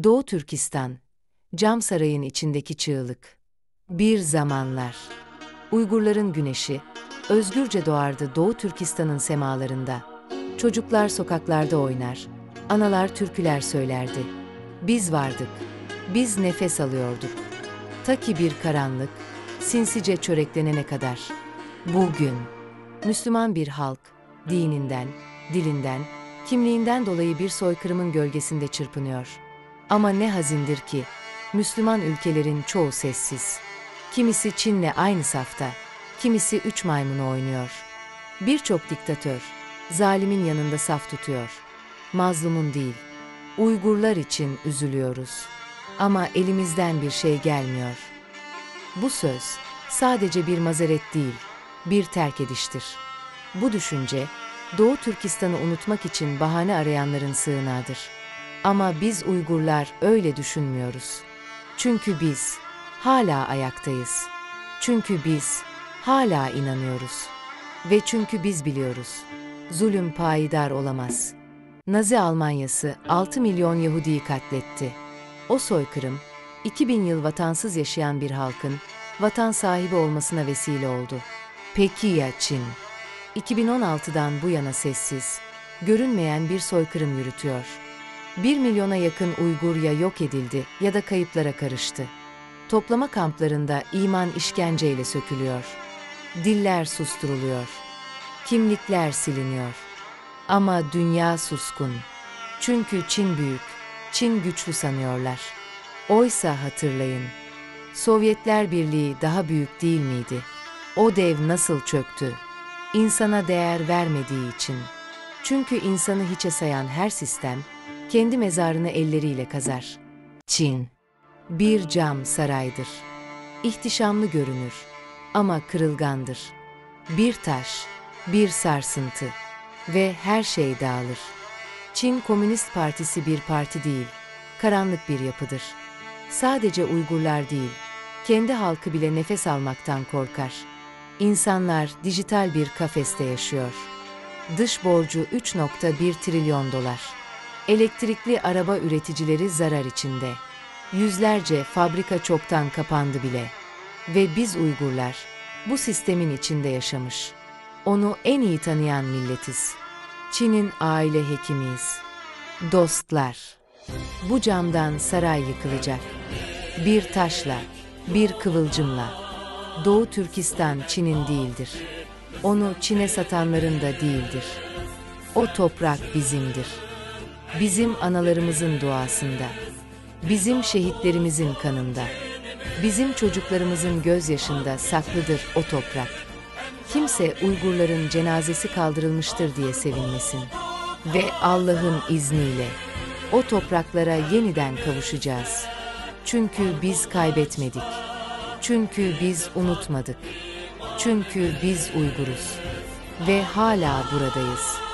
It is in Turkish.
Doğu Türkistan, cam sarayın içindeki çığlık. Bir zamanlar, Uygurların güneşi, özgürce doğardı Doğu Türkistan'ın semalarında. Çocuklar sokaklarda oynar, analar türküler söylerdi. Biz vardık, biz nefes alıyorduk. Ta ki bir karanlık, sinsice çöreklenene kadar. Bugün, Müslüman bir halk, dininden, dilinden, kimliğinden dolayı bir soykırımın gölgesinde çırpınıyor. Ama ne hazindir ki, Müslüman ülkelerin çoğu sessiz. Kimisi Çin'le aynı safta, kimisi üç maymunu oynuyor. Birçok diktatör, zalimin yanında saf tutuyor. Mazlumun değil, Uygurlar için üzülüyoruz. Ama elimizden bir şey gelmiyor. Bu söz, sadece bir mazeret değil, bir terk ediştir. Bu düşünce, Doğu Türkistan'ı unutmak için bahane arayanların sığınağıdır. Ama biz Uygurlar öyle düşünmüyoruz. Çünkü biz hala ayaktayız. Çünkü biz hala inanıyoruz. Ve çünkü biz biliyoruz. Zulüm payidar olamaz. Nazi Almanyası 6 milyon Yahudi'yi katletti. O soykırım, 2000 yıl vatansız yaşayan bir halkın vatan sahibi olmasına vesile oldu. Peki ya Çin? 2016'dan bu yana sessiz, görünmeyen bir soykırım yürütüyor. 1 milyona yakın Uygur ya yok edildi ya da kayıplara karıştı. Toplama kamplarında iman işkenceyle sökülüyor. Diller susturuluyor. Kimlikler siliniyor. Ama dünya suskun. Çünkü Çin büyük, Çin güçlü sanıyorlar. Oysa hatırlayın, Sovyetler Birliği daha büyük değil miydi? O dev nasıl çöktü? İnsana değer vermediği için. Çünkü insanı hiçe sayan her sistem, kendi mezarını elleriyle kazar. Çin, bir cam saraydır. İhtişamlı görünür ama kırılgandır. Bir taş, bir sarsıntı ve her şey dağılır. Çin Komünist Partisi bir parti değil, karanlık bir yapıdır. Sadece Uygurlar değil, kendi halkı bile nefes almaktan korkar. İnsanlar dijital bir kafeste yaşıyor. Dış borcu 3,1 trilyon dolar. Elektrikli araba üreticileri zarar içinde. Yüzlerce fabrika çoktan kapandı bile. Ve biz Uygurlar bu sistemin içinde yaşamış. Onu en iyi tanıyan milletiz. Çin'in aile hekimiyiz. Dostlar, bu camdan saray yıkılacak. Bir taşla, bir kıvılcımla. Doğu Türkistan Çin'in değildir. Onu Çin'e satanların da değildir. O toprak bizimdir. Bizim analarımızın duasında. Bizim şehitlerimizin kanında. Bizim çocuklarımızın gözyaşında saklıdır o toprak. Kimse Uygurların cenazesi kaldırılmıştır diye sevinmesin. Ve Allah'ın izniyle o topraklara yeniden kavuşacağız. Çünkü biz kaybetmedik. Çünkü biz unutmadık. Çünkü biz Uyguruz. Ve hala buradayız.